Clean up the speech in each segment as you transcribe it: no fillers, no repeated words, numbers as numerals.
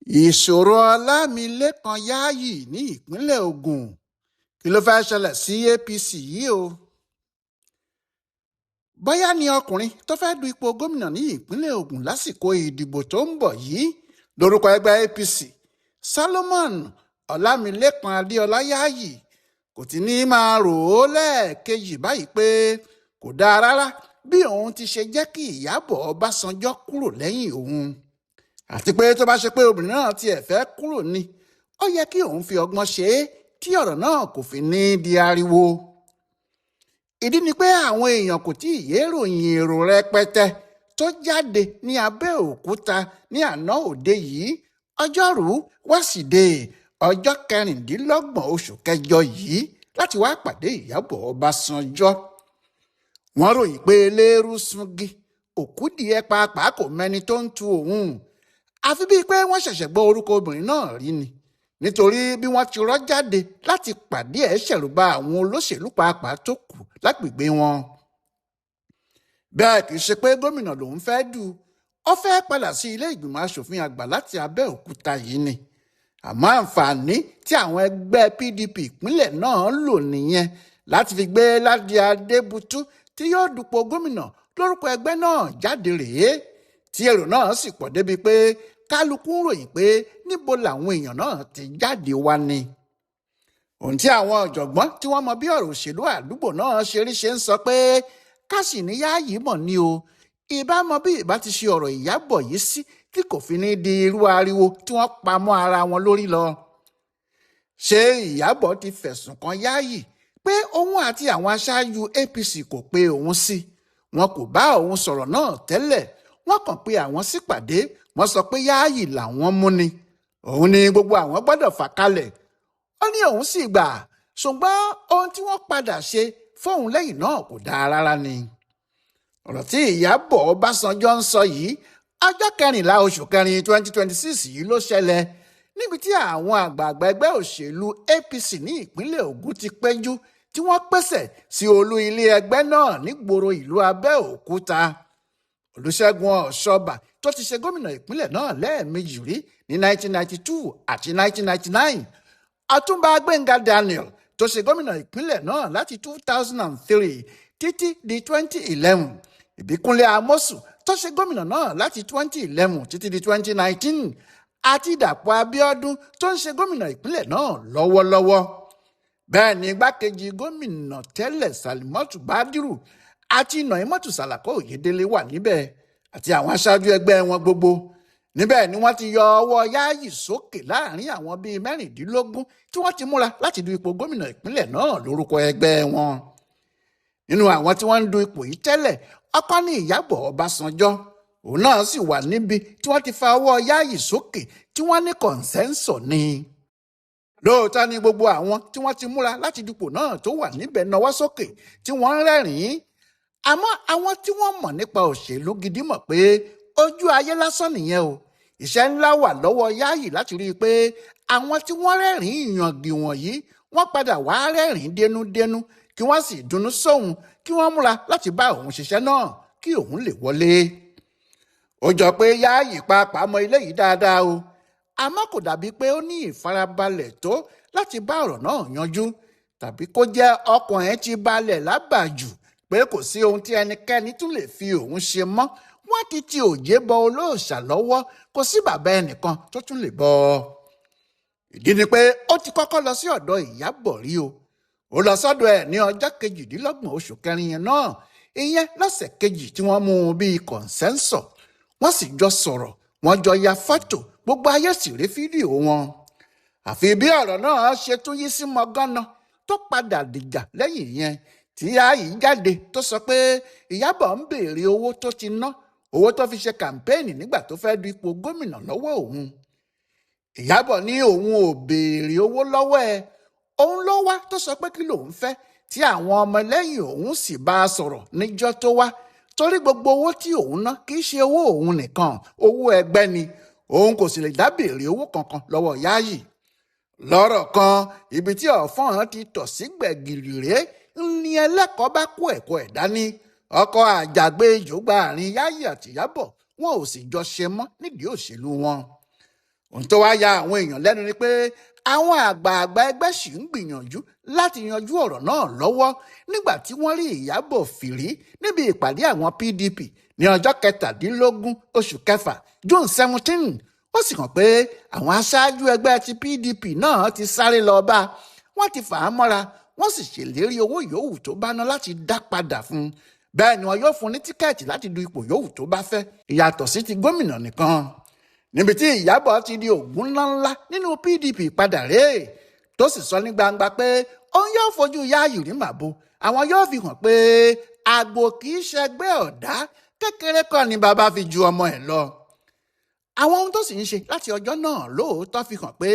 ìṣòro ọlámilẹ́kan Yayi ní ìpínlẹ̀ Ògùn kí ló fẹ́ẹ́ ṣẹlẹ̀ sí APC yìí o. bóyá ni ọkùnrin tó fẹ́ẹ́ du ipò gómìnà ní ìpínlẹ̀ Ògùn lásìkò ìdìbò tó ń bọ̀ yìí lórúkọ ẹgbẹ́ APC Solomon ọlámilẹ́kan adéọlá Yayi kò ti ní máa rò ó lẹ́ẹ̀kejì báyìí pé kò dáa rárá bí òun ti ṣe jẹ́ kí Ìyábọ̀ Ọbásanjọ́ kúrò lẹ́yìn òun, àti pé tó bá ṣe pé obìnrin náà tiẹ̀ fẹ́ kúrò ni ó yẹ kí òun fi ọgbọ́n ṣe é tí ọ̀rọ̀ náà kò fi ní di ariwo. ìdí ni pé àwọn èèyàn kò tí ì yé ròyìn èrò rẹpẹtẹ tó jáde ní Abẹ́òkúta ní àná òde yìí ọjọ́rùú wẹ́sídẹ̀ẹ́ ọjọ́ 26 oṣù kẹjọ yìí láti wá pàdé Ìyábọ̀ Ọbásanjọ́. wọ́n ròyìn pé eléérú sungi òkúdìẹ pàápàá kò mẹ́ni tó ń tu òun, àfi bíi pé wọ́n ṣẹ̀ṣẹ̀ gbọ́ orúkọ obìnrin náà rí ni, nítorí bí wọ́n ti rọ́ jáde láti pàdé ẹ̀ ṣẹ̀rùbà àwọn olóṣèlú pàápàá tó kù lágbègbè wọn. bẹ́ẹ̀ kì í ṣe pé gómìnà lòun fẹ́ dù, ó fẹ́ padà sí ilé ìgbìmọ̀ asòfin àgbà láti Abẹ́òkúta yìí ni, àmọ́ àǹfààní tí àwọn ẹgbẹ́ PDP ìpínlẹ̀ náà lò nìyẹn láti fi gbé Ládi Adébútú tí yóò dupò gómìnà lórúkọ ẹgbẹ́ náà jáde rèé, tí èrò náà sì pọ̀ débi pé kálukú ń ròyìn pé níbo làwọn èèyàn náà ti jáde wá ni. ohun tí àwọn ọ̀jọ̀gbọ́n tí wọ́n mọ bí ọ̀rọ̀ òṣèlú àdúgbò náà ṣe rí ṣe ń sọ pé káṣí ní Yayi mọ̀ ni o, ìbá mọ bí ìbá ti ṣe ọ̀rọ̀ Ìyábọ̀ yìí sí tí kò fi ní di irú ariwo tí wọ́n pa mọ́ ara wọn lórí lọ. ṣé Ìyábọ̀ ti fẹ̀sùn kan Yayi pé òun àti àwọn aṣáájú APC kò pe òun sí, wọn kò bá òun sọ̀rọ̀ náà tẹ́lẹ̀, wọ́n kàn pé àwọn sípàdé, wọ́n sọ pé Yayi làwọn mú ni, òun ni gbogbo àwọn gbọ́dọ̀ fà kalẹ̀. ó ní òun sì gbà, ṣùgbọ́n ohun tí wọ́n padà ṣe fóun lẹ́yìn náà kò dáa rárá ni. ọ̀rọ̀ tí Ìyábọ̀ Ọbásanjọ́ ń sọ yìí ọjọ́ 14 oṣù kẹrin 2026 yìí ló ṣẹlẹ̀ níbi tí àwọn àgbààgbà ẹgbẹ́ òṣèlú APC ní ìpínlẹ̀ Ògùn ti péjú tí wọ́n pèsè sí olú ilé ẹgbẹ́ náà nígboro ìlú Abẹ́òkúta. Olúṣẹ́gun Ọ̀ṣọ́bà tó ti ṣe gómìnà ìpínlẹ̀ náà lẹ́ẹ̀mejì rí ní 1992 àti 1999, Ọ̀túnba Gbenga Daniel tó ṣe gómìnà ìpínlẹ̀ náà láti 2003 títí di 2011, Ìbíkúnlé Amósùn tó ṣe gómìnà náà láti 2011 títí di 2019, àti Dapọ Abiọdun tó ń ṣe gómìnà ìpínlẹ̀ náà lọ́wọ́lọ́wọ́. bẹ́ẹ̀ ni igbákejì gómìnà tẹ́lẹ̀ Salimatu Badiru àti Noimatu Salako Oyedele wà níbẹ̀ àti àwọn aṣáájú ẹgbẹ́ wọn gbogbo. níbẹ̀ ni wọ́n ti yọ ọwọ́ Yayi sókè láàrin àwọn bíi 16 tí wọ́n ti múra láti du ipò gómìnà ìpínlẹ̀ náà lórúkọ ẹgbẹ́ wọn. nínú àwọn tí wọ́n ń du ipò yìí tẹ́lẹ̀ ọkọ ní Ìyábọ̀ Ọbásanjọ́, òun náà sì wà níbi tí wọ́n ti fa ọwọ́ Yayi sókè tí wọ́n ní kọ̀ǹsẹ́ńsọ̀ ni. lóòótọ́ ni gbogbo àwọn tí wọ́n ti múra láti dupò náà tó wà níbẹ̀ nawọ́ sókè tí wọ́n ń rẹ́rìn-ín, àmọ́ àwọn tí wọ́n mọ̀ nípa òṣèlú gidi mọ̀ pé ojú ayé lásán nìyẹn o. iṣẹ́ ńlá wà lọ́wọ́ Yayi láti rí i pé àwọn tí wọ́n rẹ́rìn-ín ìyàngì wọ̀nyí wọ́n padà wá rẹ́rìn-ín dénúdénú kí wọ́n sì dunnú sóhun kí wọ́n múra láti bá òun ṣiṣẹ́ náà kí òun lè wọlé. ó jọ pé Yayi pàápàá mọ ilé yìí dáadáa o, àmọ́ kò dàbí pé ó ní ìfarabalẹ̀ tó láti bá ọ̀rọ̀ náà yanjú, tàbí kó jẹ́ ọkàn ẹ̀ ti balẹ̀ lábàjù pé kò sí ohun tí ẹnikẹ́ni tún lè fi òun ṣe mọ́. wọ́n ti òjé bọ olóòṣà lọ́wọ́, kò sí bàbá ẹnìkan tó tún lè bọ. ìdí ni pé ó ti kọ́kọ́ lọ sí ọ̀dọ̀ Ìyábọ̀ rí o. ó lọ sọ́dọ̀ ẹ̀ ní ọjọ́ 28 oṣù kẹrin yẹn náà, ìyẹn lọ́sẹ̀ kejì tí wọ́n mú un bíi kọ̀ǹsẹ́ńsọ̀. wọ́n sì jọ sọ̀rọ̀, wọ́n jọ ya fọ́tò, gbogbo ayé sì rí fídíò wọn. àfi bí ọ̀rọ̀ náà ṣe tún yí sí mọ́gánná tó padà dìjà lẹ́yìn yẹn tí Yayi jáde tó sọ pé Ìyábọ̀ ń béèrè owó tó ti ná, owó tó fi ṣe kàmpéènì nígbà tó fẹ́ du ipò gómìnà lọ́wọ́ òun. Ìyábọ̀ ní òun ò béèrè owó lọ́wọ́ ẹ̀, òun ló wá tó sọ pé kí lòun fẹ́, tí àwọn ọmọlẹ́yìn òun sì bá a sọ̀rọ̀ níjọ́ tó wá, torí gbogbo owó tí òun ná kì í ṣe owó òun nìkan, owó ẹgbẹ́ ni, òun kò sì lè dá béèrè owó kankan lọ́wọ́ Yayi. lọ́rọ̀ kan ibi tí ọ̀fọ́n ti tọ̀ sí gbẹ̀gìrì rèé ni ẹlẹ́kọ̀ọ́ bá kó ẹ̀kọ́ ẹ̀ dání. ọkọ̀ àjàgbé ìjọba àárín Yayi àti Ìyábọ̀ wọn ò sì jọ ṣe mọ́ nídìí òṣèlú wọn. ohun tó wá ya àwọn èèyàn lẹ́nu ni pé àwọn àgbààgbà ẹgbẹ́ sì ń gbìyànjú láti yanjú ọ̀rọ̀ náà lọ́wọ́ nígbà tí wọ́n rí Ìyábọ̀ fìrí níbi ìpàdé àwọn PDP ní ọjọ́ 17 oṣù kẹfà June 17. Ó sì hàn pé àwọn aṣáájú ẹgbẹ́ ti PDP náà ti sáré lọ bá wọ́n ti fà á mọ́ra wọ́n sì ṣèlérí owó yòówù tó bá ná láti dá padà fún un. Bẹ́ẹ̀ ni wọn yóò fún ní tíkẹ́ẹ̀tì láti du ipò yòówù tó bá fẹ́ ìyàtọ̀ sí ti gómìnà nìkan. Níbi tí Ìyábọ̀ ti di ògún ńláńlá nínú PDP padà rèé tó sì sọ ní gbangba pé òun yóò fojú Yayi rí màbo àwọn yóò fi hàn pé àgbò kì í ṣẹgbẹ́ ọ̀dá kékeré kọ́ ni bàbá fi ju ọmọ ẹ̀ lọ. Àwọn ohun tó sì ń ṣe láti ọjọ́ náà lóòótọ́ fi hàn pé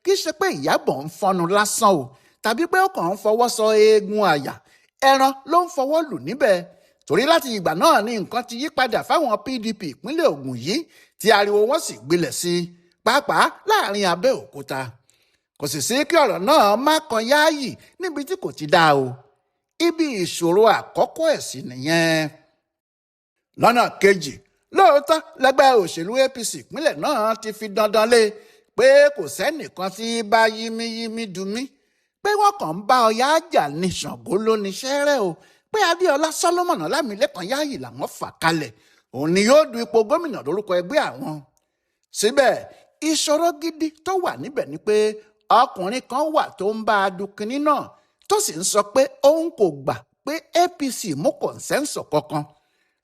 kì í ṣe pé Ìyábọ̀ ń fọnu lásán o tàbí pé ó kàn ń fọwọ́ sọ eegun àyà ẹran ló ń fọwọ́ lù níbẹ̀ torí láti ìgbà náà ni nǹkan ti yí padà fáwọn PDP ìpínlẹ̀ Ògùn yìí tí ariwo wọn sì gbilẹ̀ sí i pàápàá láàrin Abẹ́òkúta. Kò sì sí kí ọ̀rọ̀ náà má kan Yayi níbi tí kò ti dáa o. Ibi ìṣòro àkọ́kọ́ ẹ̀ sì nìyẹn. Lọ́nà kejì lóòótọ́ lẹ́gbẹ́ òṣèlú APC ìpínlẹ̀ náà ti fi dandan lé pé kò sẹ́nìkan tí bá yímíyímí dumí pé wọ́n kàn ń bá ọya jà ní Ṣàngó lóníṣẹ́ rẹ̀ o pé Adéọlá Solomon Ọlámilékan Yayi làwọn fà kalẹ̀ òun ni yóò du ipò gómìnà lórúkọ ẹgbẹ́ àwọn. Síbẹ̀ ìṣòro gidi tó wà níbẹ̀ ni pé ọkùnrin kan wà tó ń bá a du kinní náà tó sì ń sọ pé òun kò gbà pé APC mú kọ̀ǹsẹ́ǹsọ̀ kankan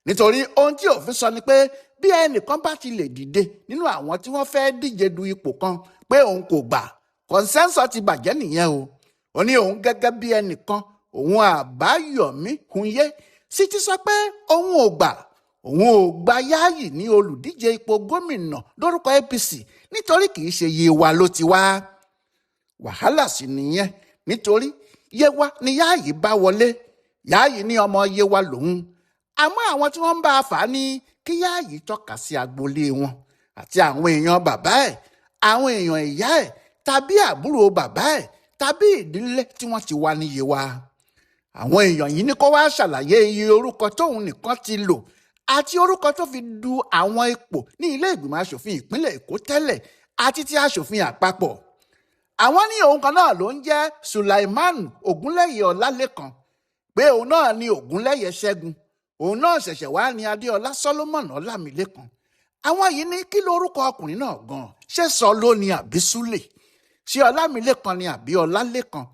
nítorí ohun tí òfin sọ ni pé bí ẹnìkan bá ti lè dìde nínú àwọn tí wọ́n fẹ́ díje du ipò kan pé òun kò gbà kọ̀ǹsẹ́ǹsọ̀ ti bàjẹ́ nìyẹn o. Ó ní òun gẹ́gẹ́ bí ẹnìkan òun Àbáyọ̀mí Hunyé sì ti sọ pé òun ò gba Yayi ní olùdíje ipò gómìnà lórúkọ APC nítorí kì í ṣe Yewa ló ti wá. Wàhálà sì nìyẹn nítorí Yewa ni Yayi bá wọlé Yayi ní ọmọ Yewa lòun àmọ́ àwọn tí wọ́n ń bá a fà á ní kí Yayi tọ́ka sí agboolé wọn àti àwọn èèyàn bàbá ẹ̀ àwọn èèyàn ìyá ẹ̀ tàbí àbúrò bàbá ẹ̀ tàbí ìdílé tí wọ́n ti wá ní Yewa. Àwọn èèyàn yìí ní kó wá ṣàlàyé iye orúkọ tóun nìkan ti lò àti orúkọ tó fi du àwọn ipò ní ilé ìgbìmọ̀ asòfin ìpínlẹ̀ Èkó tẹ́lẹ̀ àti ti asòfin àpapọ̀. Àwọn ní òun kan náà ló ń jẹ́ Sulaiman Ogunleye Ọlálékan pé òun náà ní Ogunleye Ṣẹ́gun òun náà ṣẹ̀ṣẹ̀ wá ní Adéọlá Solomon Ọlámilékan. Àwọn yìí ní kí lórúkọ ọkùnrin náà gan ṣé sọ ló ní àbí Súlè ṣé Ọlámilékan ni àbí Ọlálékan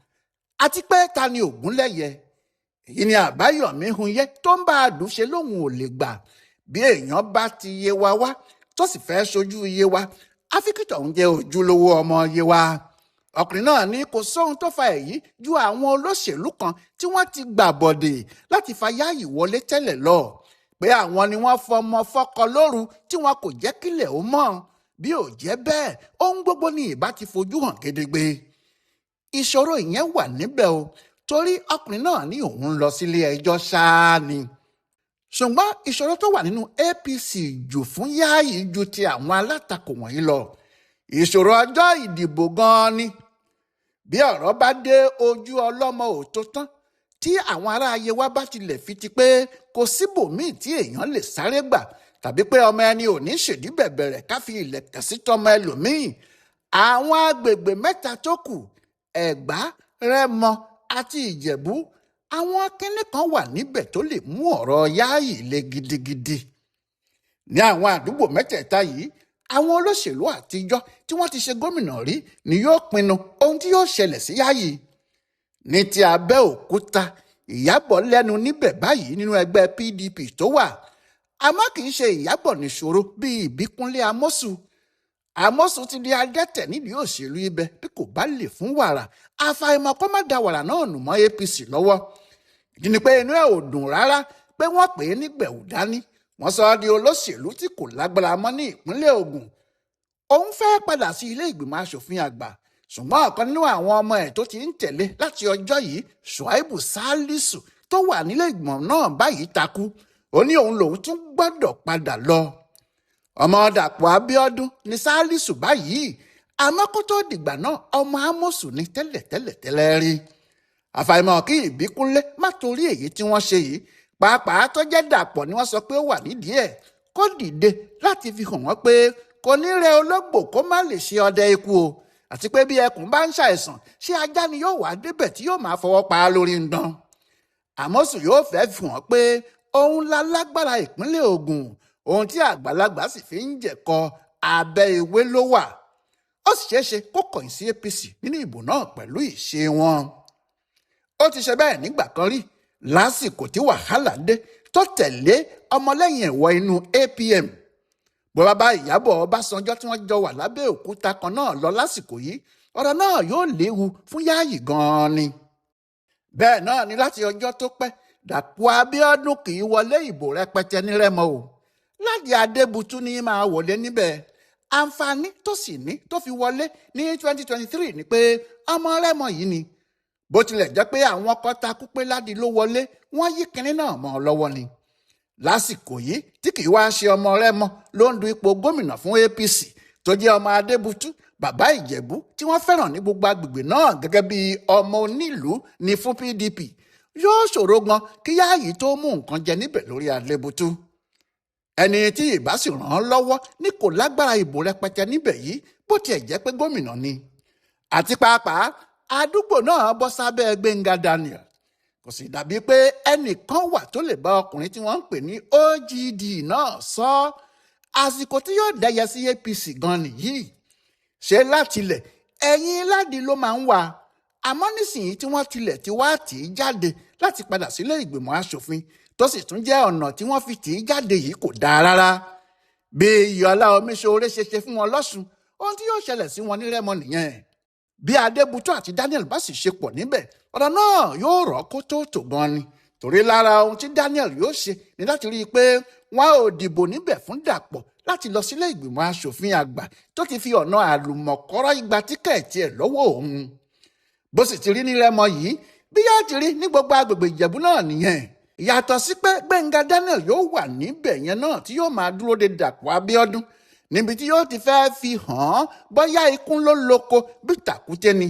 àti pé ta ni Ogunleye. Èyí ni Àbáyọ̀mí Hunyé tó ń bá a dùn ṣe lóun ò lè gbà bí èèyàn bá ti Yewa wá tó sì fẹ́ ṣojú Yewa áfíkítọ̀ ń jẹ́ ojúlówó ọmọ Yewa. Ọkùnrin náà ní kò sóhun tó fa èyí ju àwọn olóṣèlú kan tí wọ́n ti gbà bọ̀dẹ̀ láti fa Yayi wọlé tẹ́lẹ̀ lọ pé àwọn ni wọ́n fọmọ fọ́kọ lóru tí wọn kò jẹ́ kílẹ̀ ó mọ́ bí ò jẹ́ bẹ́ẹ̀ ohun gbogbo ni ìbá ti fojú hàn gedegbe. Ìṣòro ìyẹn wà níbẹ̀ o torí ọkùnrin náà ní òun lọ sílé ẹjọ́ ṣáá ni. Ṣùgbọ́n ìṣòro tó wà nínú APC jù fún Yayi ju ti àwọn alátakò wọ̀nyí lọ. Ìṣòro ọjọ́ ìdìbò gan-an ni. Bí ọ̀rọ̀ bá dé ojú ọlọ́mọ òtó tán tí àwọn ará Yewa bá tilẹ̀ fi ti pé kò síbòmíì tí èèyàn lè sáré gbà tàbí pé ọmọ ẹni ò ní ṣèdí bẹ̀bẹ̀rẹ̀ ká fi ìlẹ̀kẹ̀ sí tọmọ ẹlòmíì. Àwọn agbègbè mẹ́ta tó kù Ẹ̀gbá, Rẹ́mọ àti Ìjẹ̀bú àwọn kinní kan wà níbẹ̀ tó lè mú ọ̀rọ̀ Yayi le gidigidi. Ní àwọn àdúgbò mẹ́tẹ̀ẹ̀ta yìí àwọn olóṣèlú àtijọ́ tí wọ́n ti ṣe gómìnà rí ni yóò pinnu ohun tí yóò ṣẹlẹ̀ sí Yayi. Ní ti Abẹ́òkúta Ìyábọ̀ lẹ́nu níbẹ̀ báyìí nínú ẹgbẹ́ PDP tó wà àmọ́ kì í ṣe Ìyábọ̀ nìṣòro bíi Ìbíkúnlé Amósù ti di adẹ́tẹ̀ nídìí òṣèlú ibẹ̀ bí kò bá lè fún wàrà àfàìmọ̀ kó má da wàrà náà nù mọ́ APC lọ́wọ́. Ìdí ni pé inú ẹ̀ ò dùn rárá pé wọ́n pè é nígbẹ̀wò dání wọ́n sọ ọ́ di olóṣèlú tí kò lágbára mọ́ ní ìpínlẹ̀ Ògùn. Òun fẹ́ padà sí ilé ìgbìmọ̀ asòfin àgbà ṣùgbọ́n ọ̀kan nínú àwọn ọmọ ẹ̀ tó ti ń tẹ̀lé láti ọjọ́ yìí Ṣùáìbù Sálísù tó wà nílé ìgbìmọ̀ náà báyìí takú ó ní òun lòun tún gbọ́dọ̀ padà lọ. Ọmọ Dapọ Abiọdun ní Sálísù báyìí àmọ́ kó tó dìgbà náà ọmọ Ámósù ní tẹ́lẹ̀ rí. Àfàìmọ̀ kí Ìbíkúnlé má torí èyí tí wọ́n ṣe yìí pàápàá tó jẹ́ Dàpọ̀ ni wọ́n sọ pé ó wà nídìí ẹ̀ kó dìde láti fi hàn wọ́n pé kò ní rẹ ológbò kó má lè ṣe ọdẹ ikú o, àti pé bí ẹkùn bá ń ṣàìsàn ṣé ajá ni yóò wá débẹ̀ tí yóò máa fọwọ́ pa á lórí ń dán. Àmọ́sùn yóò fẹ́ fi hàn pé òun la lágbára ìpínlẹ̀ Ògùn, ohun tí àgbàlagbà sì fi ń jẹ̀kọ abẹ́ ewé ló wà. Ó sì ṣeé ṣe kó kọ̀yìn sí APC nínú ìbò náà pẹ̀lú ìṣe wọn. Ó ti ṣe bẹ́ẹ̀ nígbà kan rí lásìkò tí wàhálà dé tó tẹ̀lé ọmọlẹ́yìn ẹ̀wọ̀ inú APM. Bọ́lá bá Ìyábọ̀ Ọbasanjọ́ tí wọ́n jọ wà lábẹ́ òkúta kan náà lọ lásìkò yìí, ọ̀rọ̀ náà yóò léwu fún Yayi gan-an ni. Bẹ́ẹ̀ náà ni láti ọjọ́ tó pẹ́ Dapọ Abiọdun kì í wọlé ìbò rẹpẹtẹ ní Rẹ́mọ o. Ládi Adébútú ní máa wọlé níbẹ̀. Àǹfààní tó sì ní tó fi wọlé ní 2023 ni pé ọmọ Rẹ́mọ yìí ni. Bó tilẹ̀ jẹ́ pé àwọn kan takú pé Ládi ló wọlé, wọ́n yí kinní náà mọ́ ọ lọ́wọ́ ni. Lásìkò yìí tí kì í wá ṣe ọmọ Rẹ́mọ ló ń du ipò gómìnà fún APC tó jẹ́ ọmọ Adébútú, bàbá Ìjẹ̀bú tí wọ́n fẹ́ràn ní gbogbo agbègbè náà gẹ́gẹ́ bí ọmọ onílùú ní fún PDP. Yóò ṣòro gan kí Yayi tó mú nǹkan jẹ níbẹ̀ lórí Adébútú. Ẹni tí ìbá sì ràn án lọ́wọ́ ní kò lágbára ìbò rẹpẹtẹ níbẹ̀ yìí bó tiẹ̀ jẹ́ pé gómìnà ni. Àti pàápàá àdúgbò náà bọ́ sábẹ́ Gbenga Daniel. Kò sì dàbí pé ẹnìkan wà tó lè bá ọkùnrin tí wọ́n ń pè ní OGD náà sọ. Àsìkò tí yóò dẹyẹ sí APC gan nìyí. Ṣé látilẹ̀ ẹ̀yìn Ládi ló máa ń wà, àmọ́ nísìnyí tí wọ́n tilẹ̀ ti wá tì í jáde láti padà sílé ìgbìmọ̀ aṣòfin tó sì tún jẹ́ ọ̀nà tí wọ́n fi tì í jáde yìí kò dáa rárá. Bí Iyọ̀lá Omiṣore ṣe fún wọn lọ́sùn, ohun tí yóò ṣẹlẹ̀ sí wọn ní Rẹ́mọ nìyẹn. Bí Adébútú àti Daniel bá sì ṣe pọ̀ níbẹ̀, ọ̀rọ̀ náà yóò rọ̀ kó tó tò gan ni. Torí lára ohun tí Daniel yóò ṣe ni láti rí i pé wọn ò dìbò níbẹ̀ fún Dapọ láti lọ sílé ìgbìmọ̀ aṣòfin àgbà tó ti fi ọ̀nà àlùmọ̀kọ́rọ́ igba tíkẹ́ẹ̀tì ẹ̀ lọ́wọ́ òun. Bó sì ti rí ní Rẹ́mọ yìí, bí yóò ti rí ní gbogbo agbègbè Ìjẹ̀bú náà nìyẹn. Yàtọ̀ sí pé Gbenga Daniel yóò wà níbẹ̀ yẹn náà tí yóò máa dúró de Dapọ Abiọdun níbi tí yóò ti fẹ́ fi hàn án bóyá ikún ló lóko bí tàkúté ni.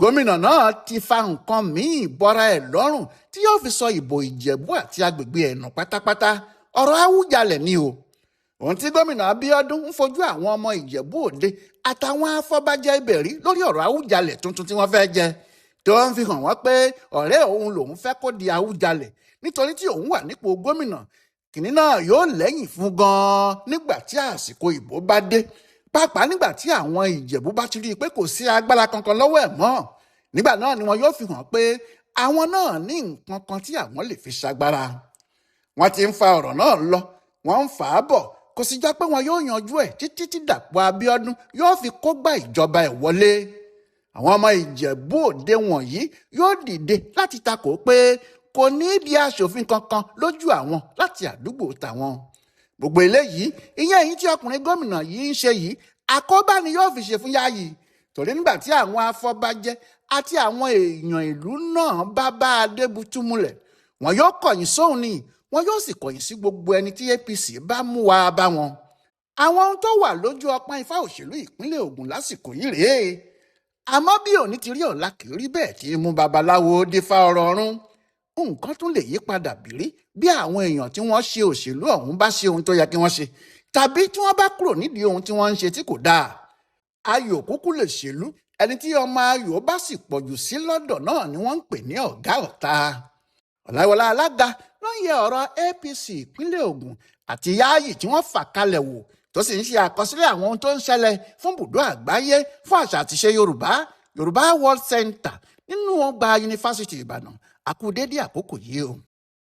Gómìnà náà ti fa nǹkan míì bọ́ra ẹ̀ lọ́rùn tí yóò fi sọ ìbò Ìjẹ̀bú àti agbègbè ẹ̀ nù pátápátá. Ọ̀rọ̀ Awùjalẹ̀ ni o. Ohun tí gómìnà Abiọdun ń fojú àwọn ọmọ Ìjẹ̀bú Òde àtàwọn afọbajẹ ibẹ̀ rí lórí ọ̀rọ̀ Awùjalẹ̀ tuntun tí wọ́n fẹ́ jẹ, tó ń fi hàn wọ́n pé ọ̀rẹ́ òun lòun fẹ́ kó di Awùjalẹ̀ nítorí tí òun wà nípò gómìnà. Kìnní náà yóò lẹ́yìn fún gan-an nígbà tí àsìkò ìbò bá dé, pàápàá nígbà tí àwọn Ìjẹ̀bú bá ti rí i pé kò sí agbára kankan lọ́wọ́ ẹ̀ mọ́. Nígbà náà ni wọn yóò fi hàn pé àwọn náà ní nǹkan kan tí àwọn lè fi ṣagbára. Wọ́n ti ń fa ọ̀rọ̀ náà lọ, wọ́n ń fà á bọ̀, kò sì jẹ́ pé wọn yóò yanjú ẹ̀ títí tí Dapọ Abiọdun yóò fi kógbá ìjọba ẹ̀ wọlé. Àwọn ọmọ Ìjẹ̀bú Òde wọ̀nyí yóò dìde láti takò pé kò ní di aṣòfin kankan lójú àwọn láti àdúgbò tàwọn. Gbogbo eléyìí, ìyẹn èyí tí ọkùnrin gómìnà yìí ń ṣe yìí, àkóbá ni yóò fi ṣe fún Yayi. Torí nígbà tí àwọn afọbajẹ àti àwọn èèyàn ìlú náà bá Adébútú múlẹ̀, wọn yóò kọ̀yìn sóhun ni, wọn yóò sì kọ̀yìn sí gbogbo ẹni tí APC bá mú wá bá wọn. Àwọn ohun tó wà lójú ọpọ́n ifá òṣèlú ìpínlẹ̀ Ògùn lásìkò yìí rèé. Àmọ́ bí òní ti rí ọ̀la kì í rí bẹ́ẹ̀ tí mú babaláwo dífá ọ̀rọ̀ ọ̀run. Nǹkan tún lè yí padà bìrí bí àwọn èèyàn tí wọ́n ṣe òṣèlú ọ̀hún bá ṣe ohun tó yẹ kí wọ́n ṣe, tàbí tí wọ́n bá kúrò nídìí ohun tí wọ́n ń ṣe tí kò dáa. Ayò kúkú lè ṣèlú, ẹni tí ọmọ ayò bá sì pọ̀jù sí lọ́dọ̀ náà ni wọ́n ń pè ní ọ̀gá ọ̀tá. Ọláyíwọlá Alága ló ń yẹ ọ̀rọ̀ APC ìpínlẹ̀ Ògùn àti Yayi tí wọ́n fà kalẹ̀ wò, tó sì ń ṣe àkọsílẹ̀ àwọn ohun tó ń ṣẹlẹ̀ fún ibùdó àgbáyé fún àṣà àti ìṣe Yorùbá World Center nínú ọgbà Yunifásítì Ìbàdàn. A kú dédé àkókò yìí o.